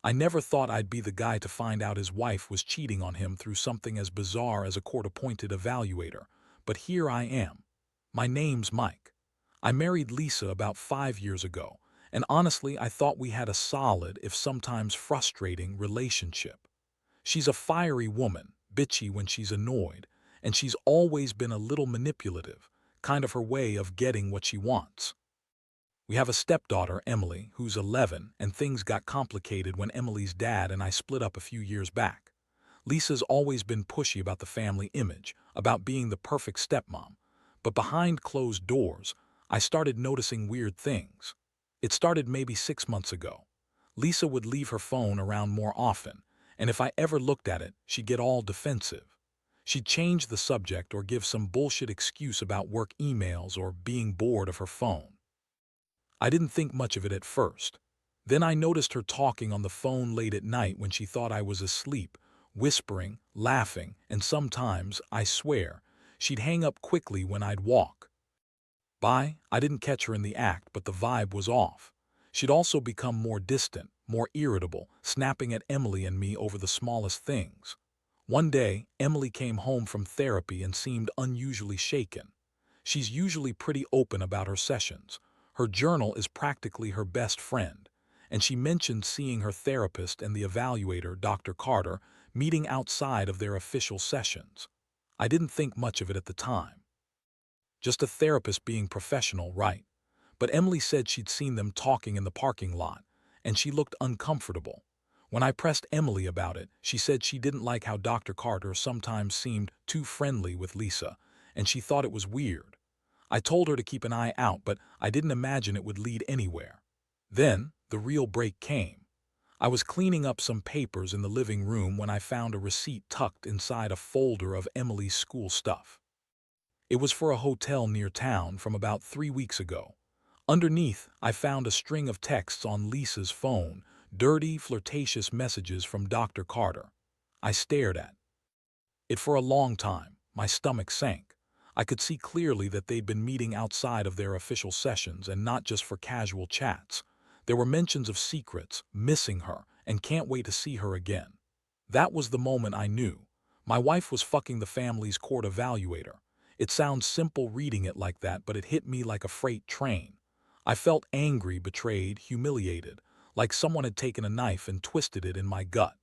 I never thought I'd be the guy to find out his wife was cheating on him through something as bizarre as a court-appointed evaluator, but here I am. My name's Mike. I married Lisa about 5 years ago, and honestly I thought we had a solid, if sometimes frustrating, relationship. She's a fiery woman, bitchy when she's annoyed, and she's always been a little manipulative, kind of her way of getting what she wants. We have a stepdaughter, Emily, who's 11, and things got complicated when Emily's dad and I split up a few years back. Lisa's always been pushy about the family image, about being the perfect stepmom. But behind closed doors, I started noticing weird things. It started maybe 6 months ago. Lisa would leave her phone around more often, and if I ever looked at it, she'd get all defensive. She'd change the subject or give some bullshit excuse about work emails or being bored of her phone. I didn't think much of it at first. Then I noticed her talking on the phone late at night when she thought I was asleep, whispering, laughing, and sometimes, I swear, she'd hang up quickly when I'd walk by. I didn't catch her in the act, but the vibe was off. She'd also become more distant, more irritable, snapping at Emily and me over the smallest things. One day, Emily came home from therapy and seemed unusually shaken. She's usually pretty open about her sessions. Her journal is practically her best friend, and she mentioned seeing her therapist and the evaluator, Dr. Carter, meeting outside of their official sessions. I didn't think much of it at the time. Just a therapist being professional, right? But Emily said she'd seen them talking in the parking lot, and she looked uncomfortable. When I pressed Emily about it, she said she didn't like how Dr. Carter sometimes seemed too friendly with Lisa, and she thought it was weird. I told her to keep an eye out, but I didn't imagine it would lead anywhere. Then, the real break came. I was cleaning up some papers in the living room when I found a receipt tucked inside a folder of Emily's school stuff. It was for a hotel near town from about 3 weeks ago. Underneath, I found a string of texts on Lisa's phone, dirty, flirtatious messages from Dr. Carter. I stared at it for a long time. My stomach sank. I could see clearly that they'd been meeting outside of their official sessions and not just for casual chats. There were mentions of secrets, missing her, and can't wait to see her again. That was the moment I knew. My wife was fucking the family's court evaluator. It sounds simple reading it like that, but it hit me like a freight train. I felt angry, betrayed, humiliated, like someone had taken a knife and twisted it in my gut.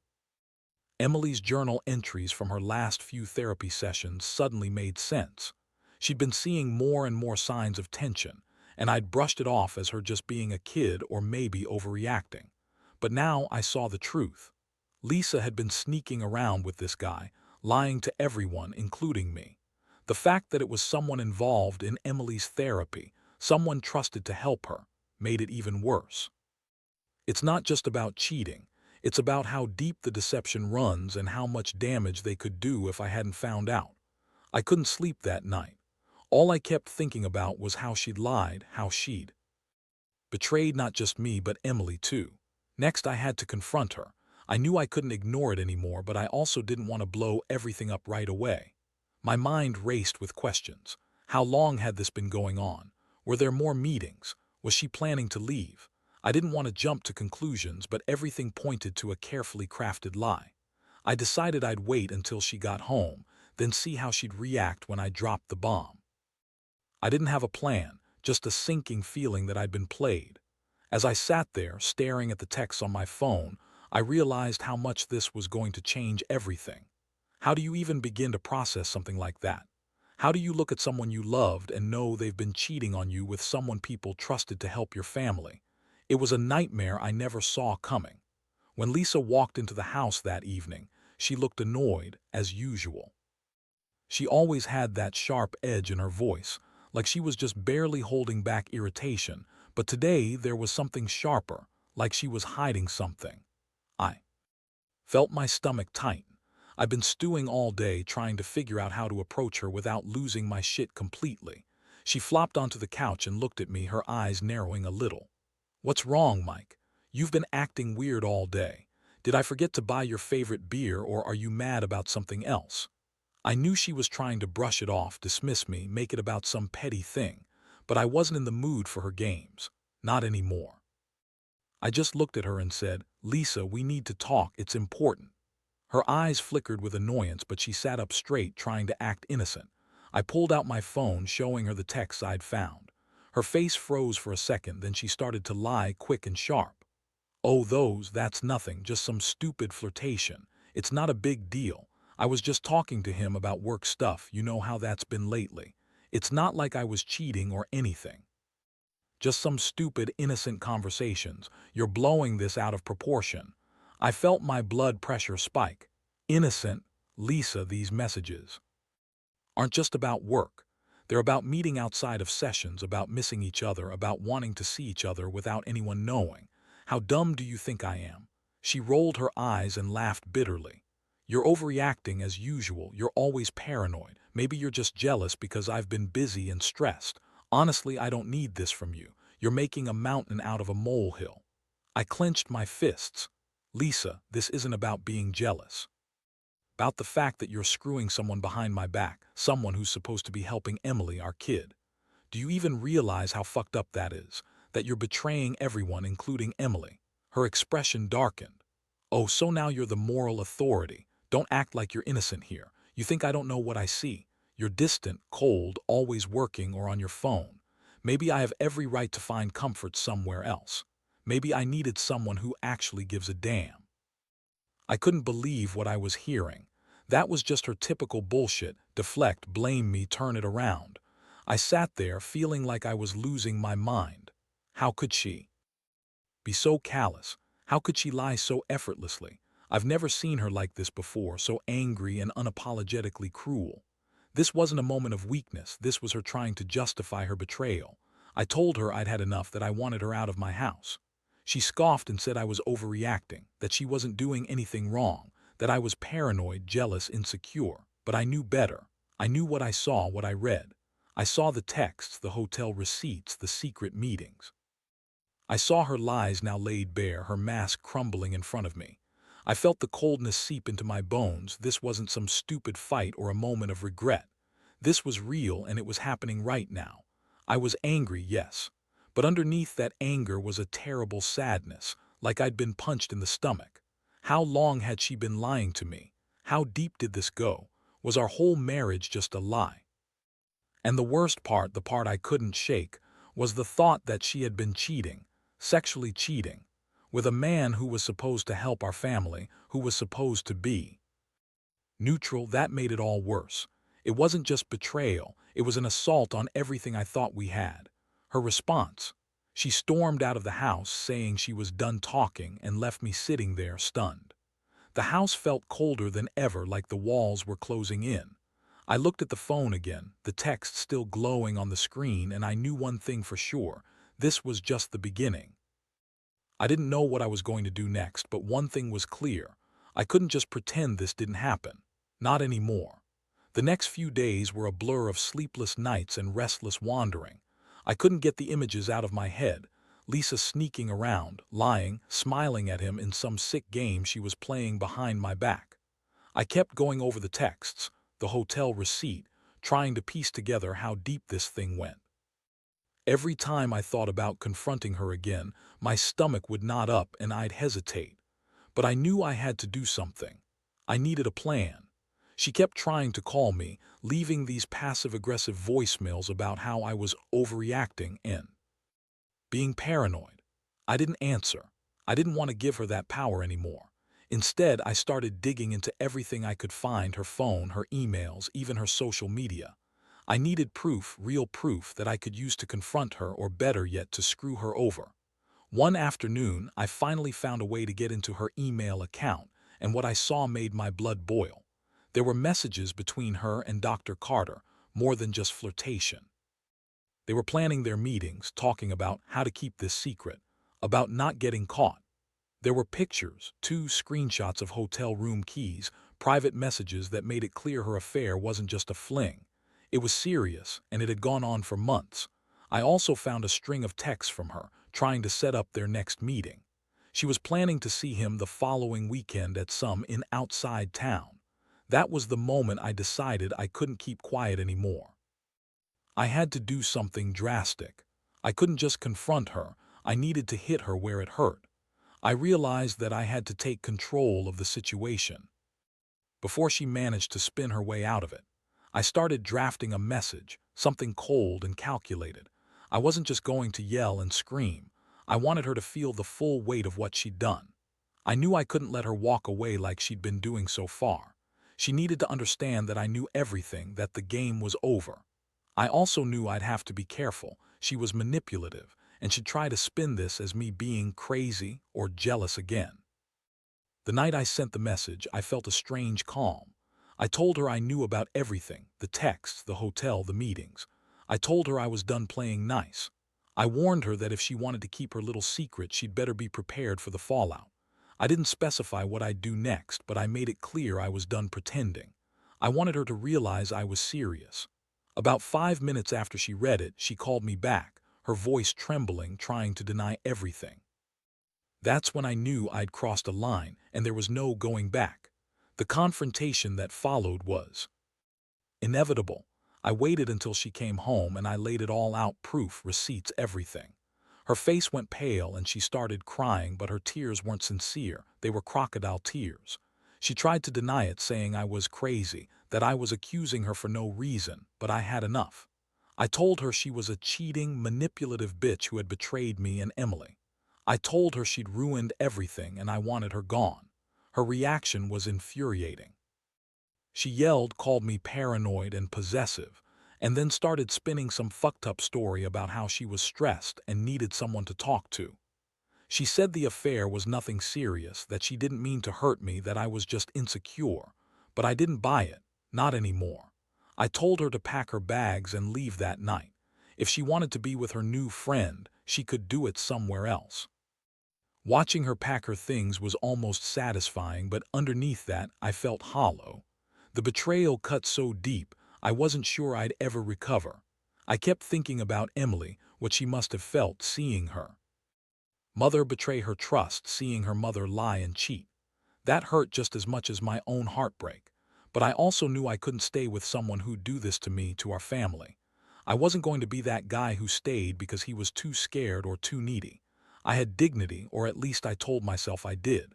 Emily's journal entries from her last few therapy sessions suddenly made sense. She'd been seeing more and more signs of tension, and I'd brushed it off as her just being a kid or maybe overreacting. But now I saw the truth. Lisa had been sneaking around with this guy, lying to everyone, including me. The fact that it was someone involved in Emily's therapy, someone trusted to help her, made it even worse. It's not just about cheating. It's about how deep the deception runs and how much damage they could do if I hadn't found out. I couldn't sleep that night. All I kept thinking about was how she'd lied, how she'd betrayed not just me but Emily too. Next I had to confront her. I knew I couldn't ignore it anymore, but I also didn't want to blow everything up right away. My mind raced with questions. How long had this been going on? Were there more meetings? Was she planning to leave? I didn't want to jump to conclusions, but everything pointed to a carefully crafted lie. I decided I'd wait until she got home, then see how she'd react when I dropped the bomb. I didn't have a plan, just a sinking feeling that I'd been played. As I sat there, staring at the texts on my phone, I realized how much this was going to change everything. How do you even begin to process something like that? How do you look at someone you loved and know they've been cheating on you with someone people trusted to help your family? It was a nightmare I never saw coming. When Lisa walked into the house that evening, she looked annoyed, as usual. She always had that sharp edge in her voice, like she was just barely holding back irritation, but today there was something sharper, like she was hiding something. I felt my stomach tighten. I've been stewing all day trying to figure out how to approach her without losing my shit completely. She flopped onto the couch and looked at me, her eyes narrowing a little. "What's wrong, Mike? You've been acting weird all day. Did I forget to buy your favorite beer, or are you mad about something else?" I knew she was trying to brush it off, dismiss me, make it about some petty thing, but I wasn't in the mood for her games. Not anymore. I just looked at her and said, "Lisa, we need to talk, it's important." Her eyes flickered with annoyance, but she sat up straight, trying to act innocent. I pulled out my phone, showing her the texts I'd found. Her face froze for a second, then she started to lie, quick and sharp. "Oh, that's nothing, just some stupid flirtation. It's not a big deal. I was just talking to him about work stuff, you know how that's been lately. It's not like I was cheating or anything. Just some stupid, innocent conversations. You're blowing this out of proportion." I felt my blood pressure spike. Innocent, Lisa, these messages aren't just about work. They're about meeting outside of sessions, about missing each other, about wanting to see each other without anyone knowing. How dumb do you think I am? She rolled her eyes and laughed bitterly. "You're overreacting as usual. You're always paranoid. Maybe you're just jealous because I've been busy and stressed. Honestly, I don't need this from you. You're making a mountain out of a molehill." I clenched my fists. "Lisa, this isn't about being jealous. About the fact that you're screwing someone behind my back, someone who's supposed to be helping Emily, our kid. Do you even realize how fucked up that is? That you're betraying everyone, including Emily." Her expression darkened. "Oh, so now you're the moral authority. Don't act like you're innocent here. You think I don't know what I see? You're distant, cold, always working or on your phone. Maybe I have every right to find comfort somewhere else. Maybe I needed someone who actually gives a damn." I couldn't believe what I was hearing. That was just her typical bullshit: deflect, blame me, turn it around. I sat there feeling like I was losing my mind. How could she be so callous? How could she lie so effortlessly? I've never seen her like this before, so angry and unapologetically cruel. This wasn't a moment of weakness, this was her trying to justify her betrayal. I told her I'd had enough, that I wanted her out of my house. She scoffed and said I was overreacting, that she wasn't doing anything wrong, that I was paranoid, jealous, insecure. But I knew better. I knew what I saw, what I read. I saw the texts, the hotel receipts, the secret meetings. I saw her lies now laid bare, her mask crumbling in front of me. I felt the coldness seep into my bones. This wasn't some stupid fight or a moment of regret. This was real, and it was happening right now. I was angry, yes. But underneath that anger was a terrible sadness, like I'd been punched in the stomach. How long had she been lying to me? How deep did this go? Was our whole marriage just a lie? And the worst part, the part I couldn't shake, was the thought that she had been cheating, sexually cheating, with a man who was supposed to help our family, who was supposed to be neutral. That made it all worse. It wasn't just betrayal, it was an assault on everything I thought we had. Her response: she stormed out of the house, saying she was done talking, and left me sitting there stunned. The house felt colder than ever, like the walls were closing in. I looked at the phone again, the text still glowing on the screen, and I knew one thing for sure: this was just the beginning. I didn't know what I was going to do next, but one thing was clear: I couldn't just pretend this didn't happen. Not anymore. The next few days were a blur of sleepless nights and restless wandering. I couldn't get the images out of my head. Lisa sneaking around, lying, smiling at him in some sick game she was playing behind my back. I kept going over the texts, the hotel receipt, trying to piece together how deep this thing went. Every time I thought about confronting her again, my stomach would knot up and I'd hesitate. But I knew I had to do something. I needed a plan. She kept trying to call me, leaving these passive-aggressive voicemails about how I was overreacting and being paranoid. I didn't answer. I didn't want to give her that power anymore. Instead, I started digging into everything I could find: her phone, her emails, even her social media. I needed proof, real proof, that I could use to confront her, or better yet, to screw her over. One afternoon, I finally found a way to get into her email account, and what I saw made my blood boil. There were messages between her and Dr. Carter, more than just flirtation. They were planning their meetings, talking about how to keep this secret, about not getting caught. There were pictures, 2 screenshots of hotel room keys, private messages that made it clear her affair wasn't just a fling. It was serious, and it had gone on for months. I also found a string of texts from her, trying to set up their next meeting. She was planning to see him the following weekend at some inn outside town. That was the moment I decided I couldn't keep quiet anymore. I had to do something drastic. I couldn't just confront her. I needed to hit her where it hurt. I realized that I had to take control of the situation. Before she managed to spin her way out of it, I started drafting a message, something cold and calculated. I wasn't just going to yell and scream. I wanted her to feel the full weight of what she'd done. I knew I couldn't let her walk away like she'd been doing so far. She needed to understand that I knew everything, that the game was over. I also knew I'd have to be careful. She was manipulative, and she'd try to spin this as me being crazy or jealous again. The night I sent the message, I felt a strange calm. I told her I knew about everything, the texts, the hotel, the meetings. I told her I was done playing nice. I warned her that if she wanted to keep her little secret, she'd better be prepared for the fallout. I didn't specify what I'd do next, but I made it clear I was done pretending. I wanted her to realize I was serious. About 5 minutes after she read it, she called me back, her voice trembling, trying to deny everything. That's when I knew I'd crossed a line, and there was no going back. The confrontation that followed was inevitable. I waited until she came home and I laid it all out, proof, receipts, everything. Her face went pale and she started crying, but her tears weren't sincere. They were crocodile tears. She tried to deny it, saying I was crazy, that I was accusing her for no reason, but I had enough. I told her she was a cheating, manipulative bitch who had betrayed me and Emily. I told her she'd ruined everything and I wanted her gone. Her reaction was infuriating. She yelled, called me paranoid and possessive, and then started spinning some fucked up story about how she was stressed and needed someone to talk to. She said the affair was nothing serious, that she didn't mean to hurt me, that I was just insecure. But I didn't buy it, not anymore. I told her to pack her bags and leave that night. If she wanted to be with her new friend, she could do it somewhere else. Watching her pack her things was almost satisfying, but underneath that, I felt hollow. The betrayal cut so deep, I wasn't sure I'd ever recover. I kept thinking about Emily, what she must have felt seeing her mother betray her trust, seeing her mother lie and cheat. That hurt just as much as my own heartbreak. But I also knew I couldn't stay with someone who'd do this to me, to our family. I wasn't going to be that guy who stayed because he was too scared or too needy. I had dignity, or at least I told myself I did.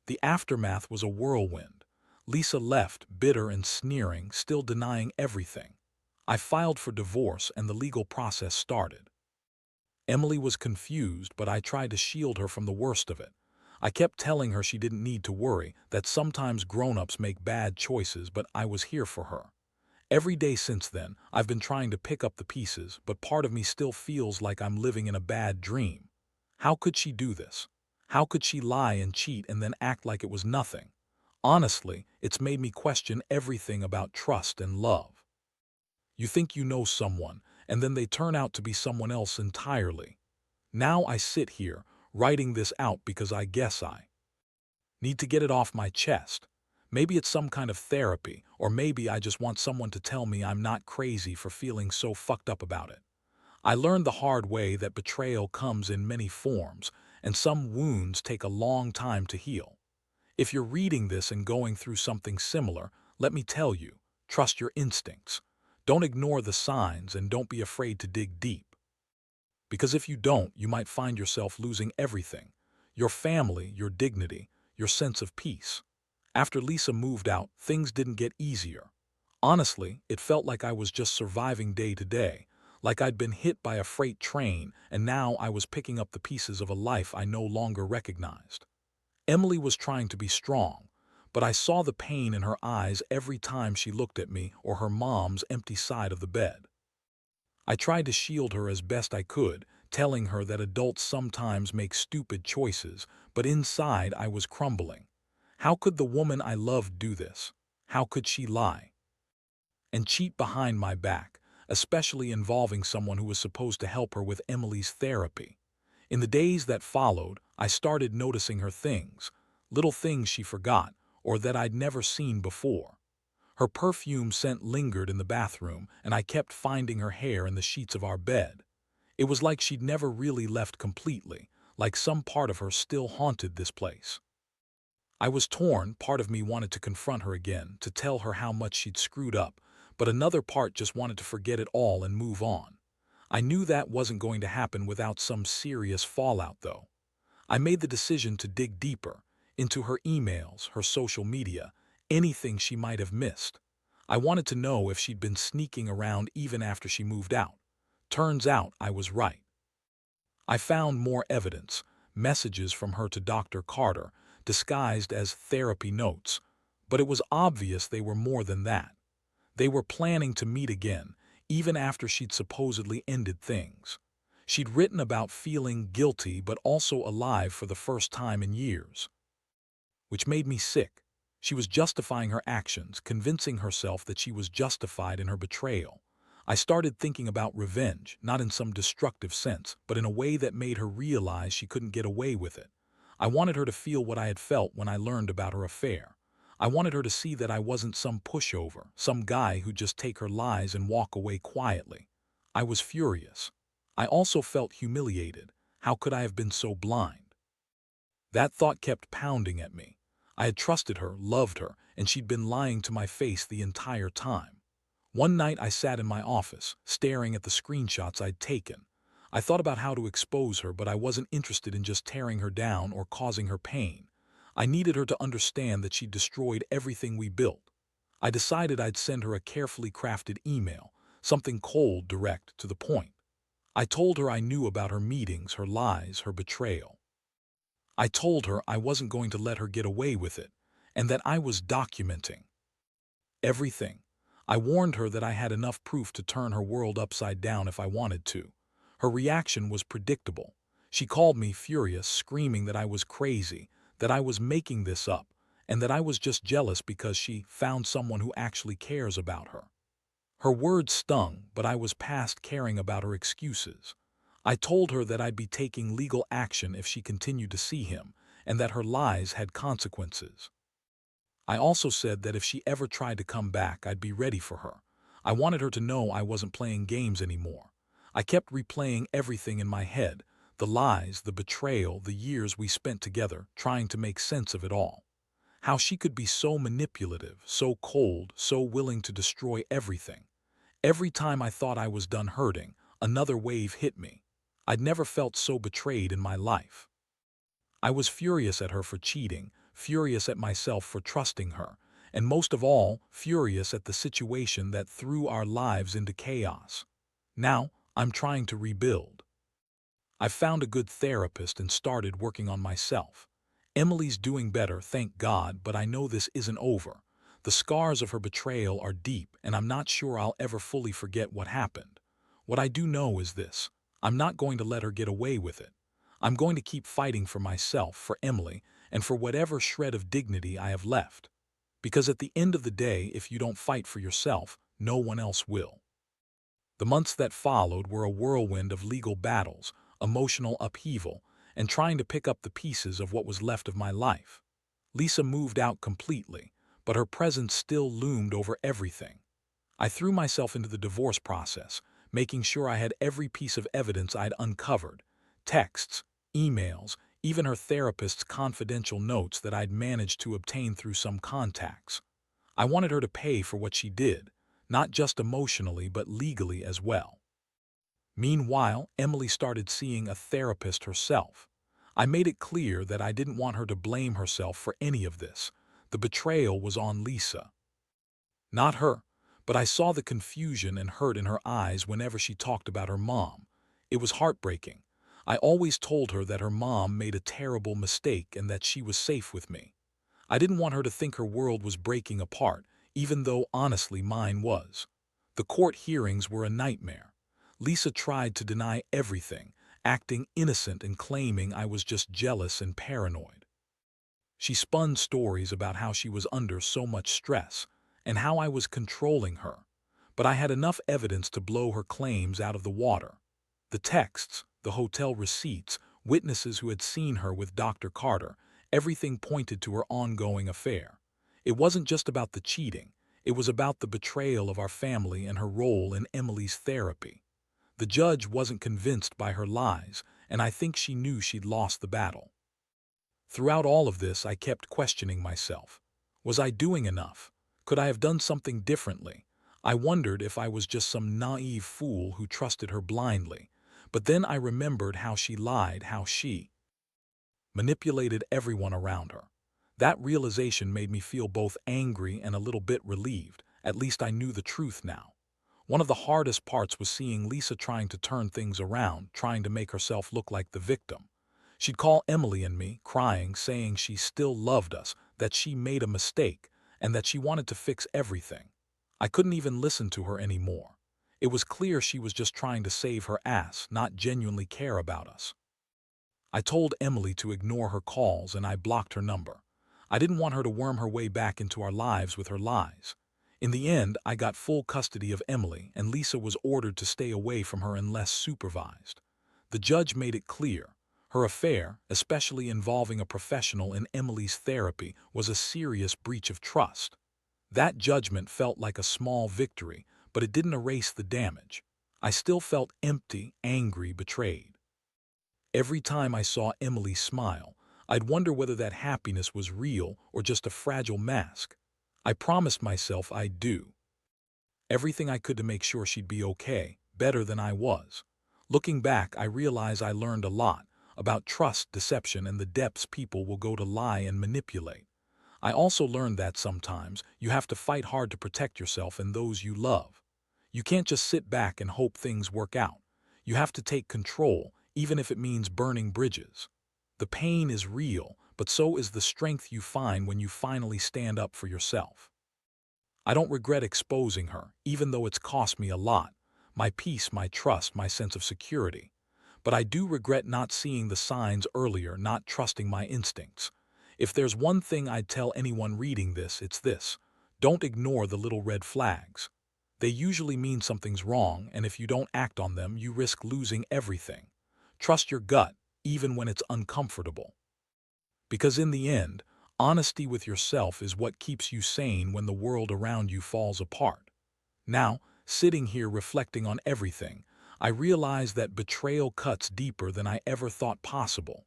The aftermath was a whirlwind. Lisa left, bitter and sneering, still denying everything. I filed for divorce and the legal process started. Emily was confused, but I tried to shield her from the worst of it. I kept telling her she didn't need to worry, that sometimes grown-ups make bad choices, but I was here for her. Every day since then, I've been trying to pick up the pieces, but part of me still feels like I'm living in a bad dream. How could she do this? How could she lie and cheat and then act like it was nothing? Honestly, it's made me question everything about trust and love. You think you know someone, and then they turn out to be someone else entirely. Now I sit here, writing this out because I guess I need to get it off my chest. Maybe it's some kind of therapy, or maybe I just want someone to tell me I'm not crazy for feeling so fucked up about it. I learned the hard way that betrayal comes in many forms, and some wounds take a long time to heal. If you're reading this and going through something similar, let me tell you, trust your instincts. Don't ignore the signs and don't be afraid to dig deep. Because if you don't, you might find yourself losing everything. Your family, your dignity, your sense of peace. After Lisa moved out, things didn't get easier. Honestly, it felt like I was just surviving day to day, like I'd been hit by a freight train and now I was picking up the pieces of a life I no longer recognized. Emily was trying to be strong, but I saw the pain in her eyes every time she looked at me or her mom's empty side of the bed. I tried to shield her as best I could, telling her that adults sometimes make stupid choices, but inside I was crumbling. How could the woman I loved do this? How could she lie and cheat behind my back, especially involving someone who was supposed to help her with Emily's therapy? In the days that followed, I started noticing her things, little things she forgot or that I'd never seen before. Her perfume scent lingered in the bathroom, and I kept finding her hair in the sheets of our bed. It was like she'd never really left completely, like some part of her still haunted this place. I was torn. Part of me wanted to confront her again, to tell her how much she'd screwed up, but another part just wanted to forget it all and move on. I knew that wasn't going to happen without some serious fallout, though. I made the decision to dig deeper into her emails, her social media, anything she might have missed. I wanted to know if she'd been sneaking around even after she moved out. Turns out I was right. I found more evidence, messages from her to Dr. Carter, disguised as therapy notes, but it was obvious they were more than that. They were planning to meet again, even after she'd supposedly ended things. She'd written about feeling guilty but also alive for the first time in years, which made me sick. She was justifying her actions, convincing herself that she was justified in her betrayal. I started thinking about revenge, not in some destructive sense, but in a way that made her realize she couldn't get away with it. I wanted her to feel what I had felt when I learned about her affair. I wanted her to see that I wasn't some pushover, some guy who'd just take her lies and walk away quietly. I was furious. I also felt humiliated. How could I have been so blind? That thought kept pounding at me. I had trusted her, loved her, and she'd been lying to my face the entire time. One night I sat in my office, staring at the screenshots I'd taken. I thought about how to expose her, but I wasn't interested in just tearing her down or causing her pain. I needed her to understand that she'd destroyed everything we built. I decided I'd send her a carefully crafted email, something cold, direct, to the point. I told her I knew about her meetings, her lies, her betrayal. I told her I wasn't going to let her get away with it, and that I was documenting everything. I warned her that I had enough proof to turn her world upside down if I wanted to. Her reaction was predictable. She called me furious, screaming that I was crazy, that I was making this up, and that I was just jealous because she found someone who actually cares about her. Her words stung, but I was past caring about her excuses. I told her that I'd be taking legal action if she continued to see him, and that her lies had consequences. I also said that if she ever tried to come back, I'd be ready for her. I wanted her to know I wasn't playing games anymore. I kept replaying everything in my head, the lies, the betrayal, the years we spent together, trying to make sense of it all. How she could be so manipulative, so cold, so willing to destroy everything. Every time I thought I was done hurting, another wave hit me. I'd never felt so betrayed in my life. I was furious at her for cheating, furious at myself for trusting her, and most of all, furious at the situation that threw our lives into chaos. Now, I'm trying to rebuild. I found a good therapist and started working on myself. Emily's doing better, thank God, but I know this isn't over. The scars of her betrayal are deep, and I'm not sure I'll ever fully forget what happened. What I do know is this: I'm not going to let her get away with it. I'm going to keep fighting for myself, for Emily, and for whatever shred of dignity I have left. Because at the end of the day, if you don't fight for yourself, no one else will. The months that followed were a whirlwind of legal battles, emotional upheaval, and trying to pick up the pieces of what was left of my life. Lisa moved out completely, but her presence still loomed over everything. I threw myself into the divorce process, making sure I had every piece of evidence I'd uncovered: texts, emails, even her therapist's confidential notes that I'd managed to obtain through some contacts. I wanted her to pay for what she did, not just emotionally but legally as well. Meanwhile, Emily started seeing a therapist herself. I made it clear that I didn't want her to blame herself for any of this. The betrayal was on Lisa, not her, but I saw the confusion and hurt in her eyes whenever she talked about her mom. It was heartbreaking. I always told her that her mom made a terrible mistake and that she was safe with me. I didn't want her to think her world was breaking apart, even though honestly mine was. The court hearings were a nightmare. Lisa tried to deny everything, acting innocent and claiming I was just jealous and paranoid. She spun stories about how she was under so much stress and how I was controlling her, but I had enough evidence to blow her claims out of the water. The texts, the hotel receipts, witnesses who had seen her with Dr. Carter, everything pointed to her ongoing affair. It wasn't just about the cheating, it was about the betrayal of our family and her role in Emily's therapy. The judge wasn't convinced by her lies, and I think she knew she'd lost the battle. Throughout all of this, I kept questioning myself. Was I doing enough? Could I have done something differently? I wondered if I was just some naive fool who trusted her blindly. But then I remembered how she lied, how she manipulated everyone around her. That realization made me feel both angry and a little bit relieved. At least I knew the truth now. One of the hardest parts was seeing Lisa trying to turn things around, trying to make herself look like the victim. She'd call Emily and me, crying, saying she still loved us, that she made a mistake, and that she wanted to fix everything. I couldn't even listen to her anymore. It was clear she was just trying to save her ass, not genuinely care about us. I told Emily to ignore her calls and I blocked her number. I didn't want her to worm her way back into our lives with her lies. In the end, I got full custody of Emily, and Lisa was ordered to stay away from her unless supervised. The judge made it clear. Her affair, especially involving a professional in Emily's therapy, was a serious breach of trust. That judgment felt like a small victory, but it didn't erase the damage. I still felt empty, angry, betrayed. Every time I saw Emily smile, I'd wonder whether that happiness was real or just a fragile mask. I promised myself I'd do everything I could to make sure she'd be okay, better than I was. Looking back, I realize I learned a lot about trust, deception, and the depths people will go to lie and manipulate. I also learned that sometimes you have to fight hard to protect yourself and those you love. You can't just sit back and hope things work out. You have to take control, even if it means burning bridges. The pain is real, but so is the strength you find when you finally stand up for yourself. I don't regret exposing her, even though it's cost me a lot. My peace, my trust, my sense of security. But I do regret not seeing the signs earlier, not trusting my instincts. If there's one thing I'd tell anyone reading this, it's this. Don't ignore the little red flags. They usually mean something's wrong, and if you don't act on them, you risk losing everything. Trust your gut, even when it's uncomfortable. Because in the end, honesty with yourself is what keeps you sane when the world around you falls apart. Now, sitting here reflecting on everything, I realize that betrayal cuts deeper than I ever thought possible.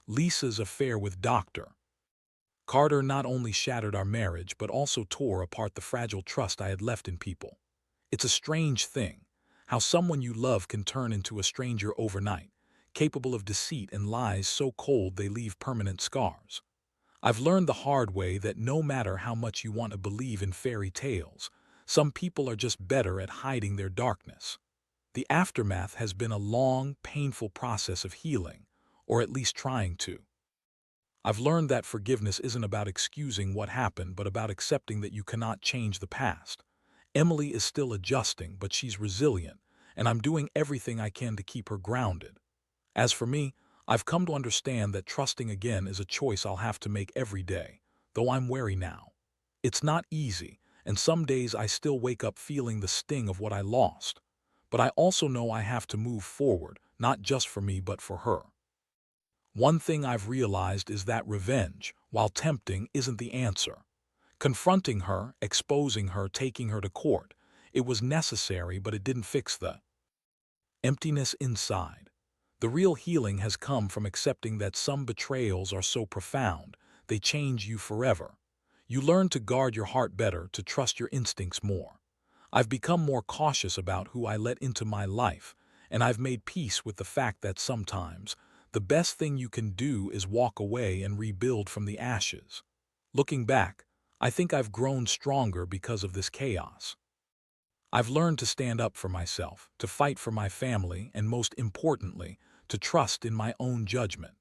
Lisa's affair with Dr. Carter not only shattered our marriage but also tore apart the fragile trust I had left in people. It's a strange thing, how someone you love can turn into a stranger overnight, capable of deceit and lies so cold they leave permanent scars. I've learned the hard way that no matter how much you want to believe in fairy tales, some people are just better at hiding their darkness. The aftermath has been a long, painful process of healing, or at least trying to. I've learned that forgiveness isn't about excusing what happened, but about accepting that you cannot change the past. Emily is still adjusting, but she's resilient, and I'm doing everything I can to keep her grounded. As for me, I've come to understand that trusting again is a choice I'll have to make every day, though I'm wary now. It's not easy, and some days I still wake up feeling the sting of what I lost. But I also know I have to move forward, not just for me but for her. One thing I've realized is that revenge, while tempting, isn't the answer. Confronting her, exposing her, taking her to court, it was necessary, but it didn't fix the emptiness inside. The real healing has come from accepting that some betrayals are so profound, they change you forever. You learn to guard your heart better, to trust your instincts more. I've become more cautious about who I let into my life, and I've made peace with the fact that sometimes the best thing you can do is walk away and rebuild from the ashes. Looking back, I think I've grown stronger because of this chaos. I've learned to stand up for myself, to fight for my family, and most importantly, to trust in my own judgment.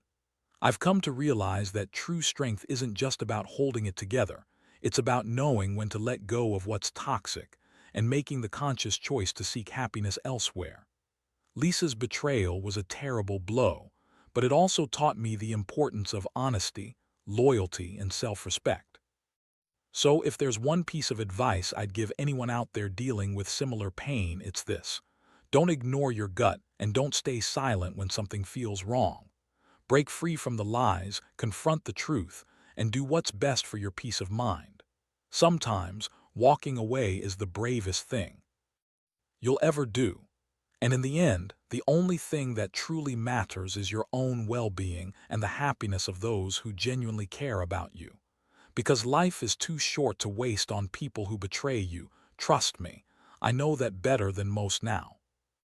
I've come to realize that true strength isn't just about holding it together. It's about knowing when to let go of what's toxic and making the conscious choice to seek happiness elsewhere. Lisa's betrayal was a terrible blow, but it also taught me the importance of honesty, loyalty, and self-respect. So if there's one piece of advice I'd give anyone out there dealing with similar pain, it's this. Don't ignore your gut and don't stay silent when something feels wrong. Break free from the lies, confront the truth, and do what's best for your peace of mind. Sometimes, walking away is the bravest thing you'll ever do. And in the end, the only thing that truly matters is your own well-being and the happiness of those who genuinely care about you. Because life is too short to waste on people who betray you. Trust me, I know that better than most now.